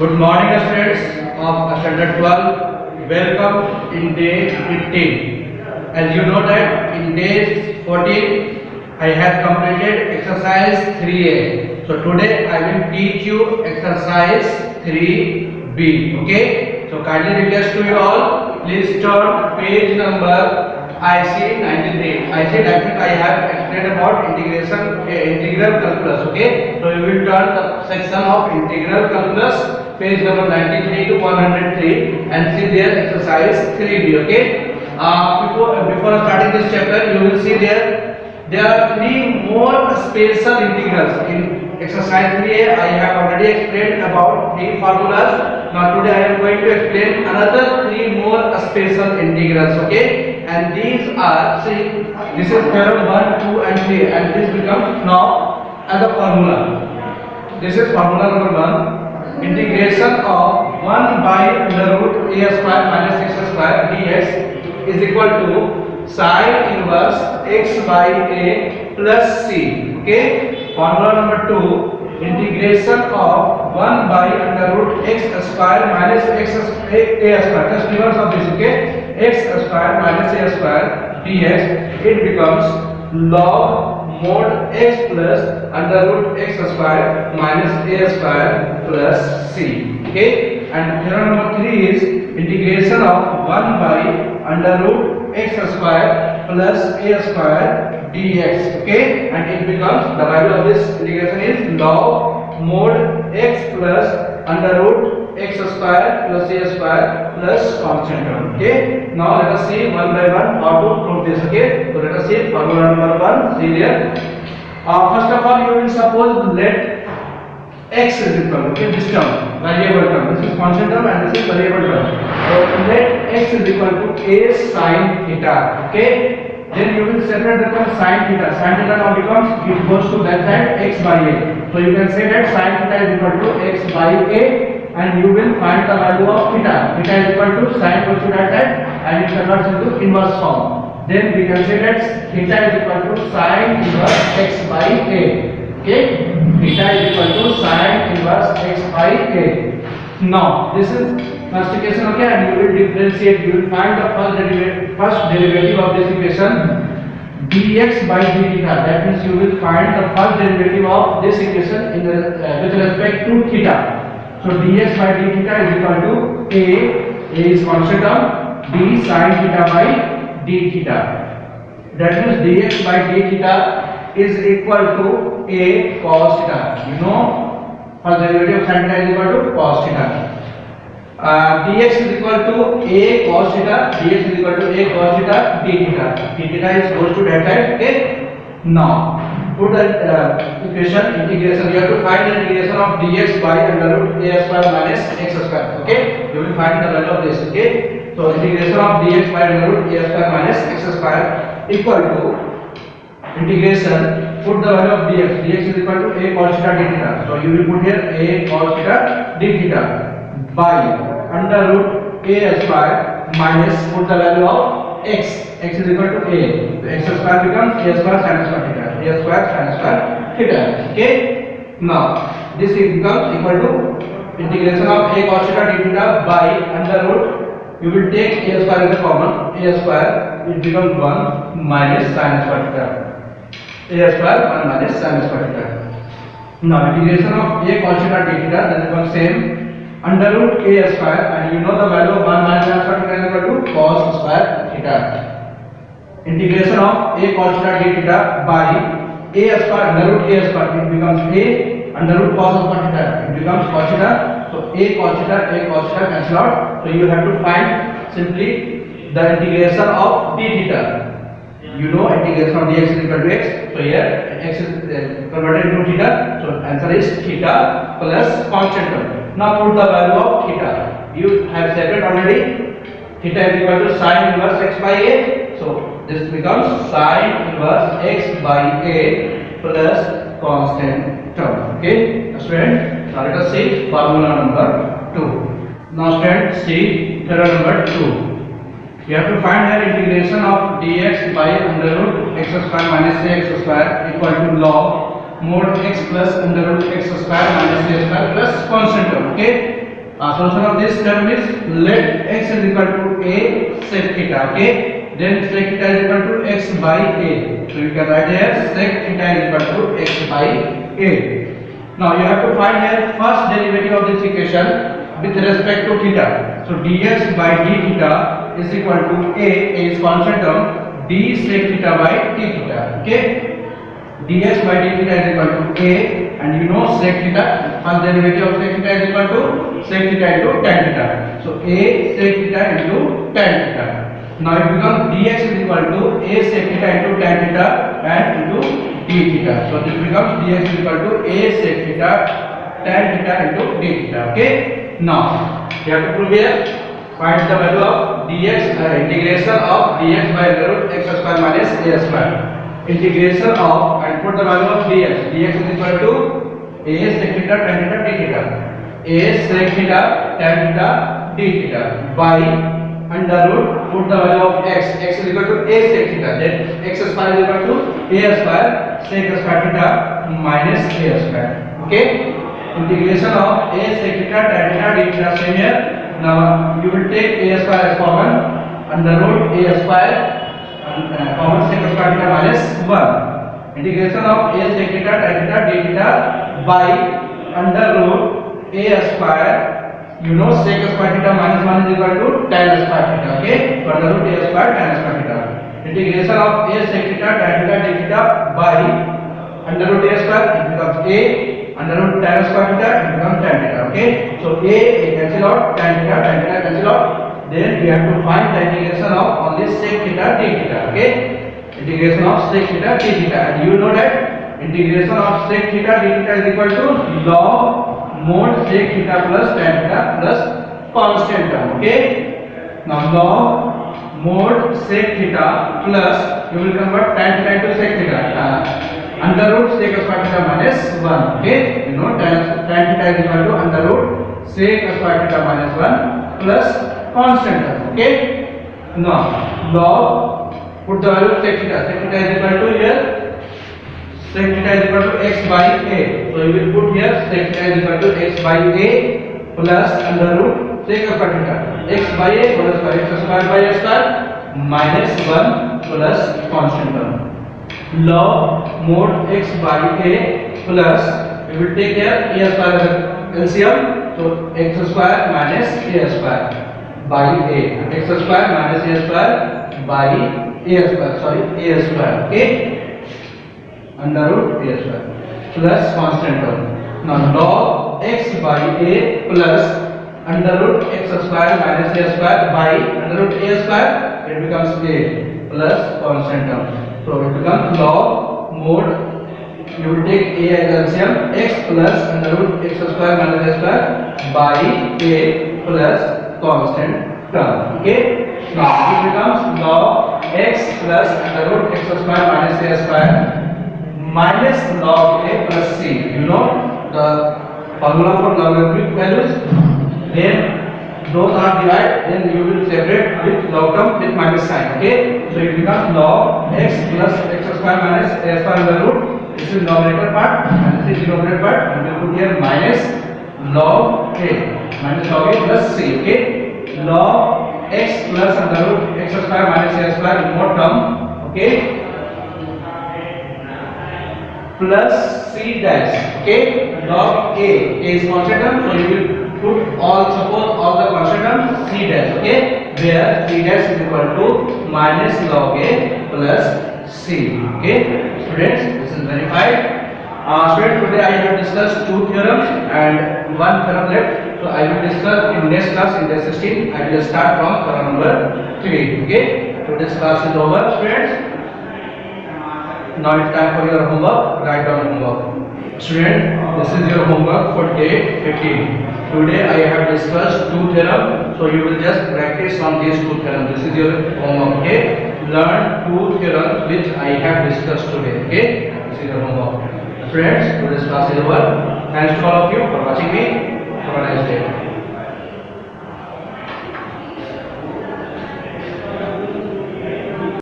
Good morning, students of standard 12. Welcome in day 15. As you know that in day 14 I have completed exercise 3A. So today I will teach you exercise 3B. Okay. So kindly request to you all, please turn page number IC 93. I said I think I have explained about integral calculus. Okay. So you will turn the section of integral calculus, page number 93 to 103, and see there exercise 3B. Okay. Before starting this chapter, you will see there are three more special integrals in exercise 3A. I have already explained about three formulas. Now today I am going to explain another three more special integrals. Okay, and these are, see, this is theorem 1, 2 and 3, and this becomes now as a formula. This is formula number 1. Integration of 1 by under root a square minus x square dx is equal to sine inverse x by a plus c. Okay, formula number 2. Integration of 1 by under root x square minus x a square, just reverse of this. Okay, x square minus a square dx, it becomes log mod x plus under root x square minus a square plus c. Okay, and theorem number 3 is integration of 1 by under root x square plus a square dx. Okay, and it becomes, the value of this integration is log mod x plus under root x square plus a square plus constant term. Okay, now let us see one by one how to prove this. Okay, so let us see formula number 1. See there, first of all you will suppose let x is equal, okay, this term, variable term, this is constant term and this is variable term. So let x is equal to a sin theta. Okay, then you will separate the term sin theta. Sin theta now becomes, it goes to that side, x by a. So you can say that sin theta is equal to x by a, and you will find the value of theta. Theta is equal to sin goes to that side and it converts into inverse form. Then we can say that theta is equal to sin inverse x by a. Okay, theta is equal to sin inverse x by a. Now this is first equation. Okay, and you will differentiate, you will find the first derivative of this equation, dx by d theta. That means you will find the first derivative of this equation in with respect to theta. So dx by d theta is equal to a is constant term, d sin theta by d theta. That means dx by d theta is equal to a cos theta. You know, first derivative of sin theta is equal to cos theta. Dx is equal to a cos theta, dx is equal to a cos theta d theta. D theta is goes to that side. Okay, now put the equation integration. You have to find the integration of dx by under root a square minus x square. Okay, you will find the value of this. Okay, so integration of dx by under root a square minus x square equal to integration, put the value of dx. Dx is equal to a cos theta d theta. So you will put here a cos theta d theta by under root a square minus, put the value of x. X is equal to a. So x square becomes a square sin square theta. A square sin square theta. Okay. Now this becomes equal to integration of a cos theta d theta by under root. You will take a square as a common. A square, it becomes 1 minus sin square theta. A square 1 minus sin square theta. Now integration of a cos theta d theta, that becomes same under root a square, and you know the value of 1 minus sin square theta is equal to cos square theta. Integration of a cos theta d theta by a square under root a square, it becomes a under root cos square theta, it becomes cos theta. So a cos theta cancel out. So you have to find simply the integration of d theta. You know integration of dx is equal to x. So here x is converted into theta. So answer is theta plus constant term. Now put the value of theta. You have separated already. Theta is equal to sin inverse x by a. So this becomes sin inverse x by a plus constant term. Okay, student. Now let us see formula number 2. Now student, see theorem number 2. You have to find the integration of dx by under root x square minus x square equal to log mod x plus under root x square minus a square plus constant term. Okay, Solution of this term is let x is equal to a sec theta. Okay, then sec theta is equal to x by a. So you can write here sec theta is equal to x by a. Now you have to find here first derivative of this equation with respect to theta. So dx by d theta is equal to a is constant term, d sec theta by d theta. Okay, dx by d theta is equal to a, and you know sec theta, first derivative of sec theta is equal to sec theta into tan theta. So a sec theta into tan theta. Now it becomes dx is equal to a sec theta into tan theta and into d theta. So this becomes dx is equal to a sec theta tan theta into d theta. Okay, now you have to prove here, find the value of dx, integration of dx by root x square minus a square. Integration of, and put the value of dx. Dx is equal to a sec theta tan theta d theta. A sec theta tan theta d theta by under root, put the value of x. X is equal to a sec theta. Then x square is equal to a square sec square theta minus a square. Okay. Integration of a sec theta tan theta d theta, same here. Now you will take a square as common, under root a square common sec square theta minus 1. Integration of a sec theta tan theta d theta by under root a square, you know sec square theta minus 1 is equal to tan square theta. Okay, so under root a square tan square theta. Integration of a sec theta tan theta d theta by under root a square, it becomes a, under root tan square theta, it becomes tan theta. Okay, so a cancel out, tan theta cancel out. Then we have to find the integration of only sec theta d theta. Okay, integration of sec theta d theta, and you know that integration of sec theta d theta is equal to log mod sec theta plus tan theta plus constant term. Okay, now log mod sec theta plus, you will convert tan theta into sec theta, under root sec square theta minus 1. Okay, you know tan theta is equal to under root sec square theta minus 1 plus constant term. Okay, now log, put the value of sec theta. Sec theta is equal to here, sec theta is equal to x by a. So you will put here sec theta is equal to x by a plus under root sec square theta, x by a plus by x square by a square minus 1 plus constant term. Log mod x by a plus, we will take here a square LCM, so x square minus a square by a, x square minus a square by a square, sorry a square. Okay, under root a square plus constant term. Now log x by a plus under root x square minus a square by under root a square, it becomes a plus constant term. So it becomes log mod, you will take a as LCM, x plus under root x square minus a square by a plus constant term. Okay, now it becomes log x plus under root x square minus a square minus log a plus c. You know the formula for logarithmic values, then those are divided, then you will separate with log term with minus sign. Okay, so it becomes log x plus x square minus a square under root, this is numerator part and this is denominator part, and we put here minus log a plus c. Okay, log x plus under root x square minus a square in more term. Okay, plus c dash. Okay, log a is constant term, so you will put all, suppose all the constant terms c dash. Okay, where c dash is equal to minus log a plus c. Okay, students, this is verified. Students, today I have discussed two theorems and one theorem left. So I will discuss in next class, in day 16. I will start from theorem number 3. Okay, today's class is over, students. Now it's time for your homework. Write down homework. Student, this is your homework for day 15. Today I have discussed two theorems, so you will just practice on these two theorems. This is your homework. Okay, learn two theorems which I have discussed today. Okay, this is your homework. Friends, today's class is over. Thanks to all of you for watching me. Have a nice day.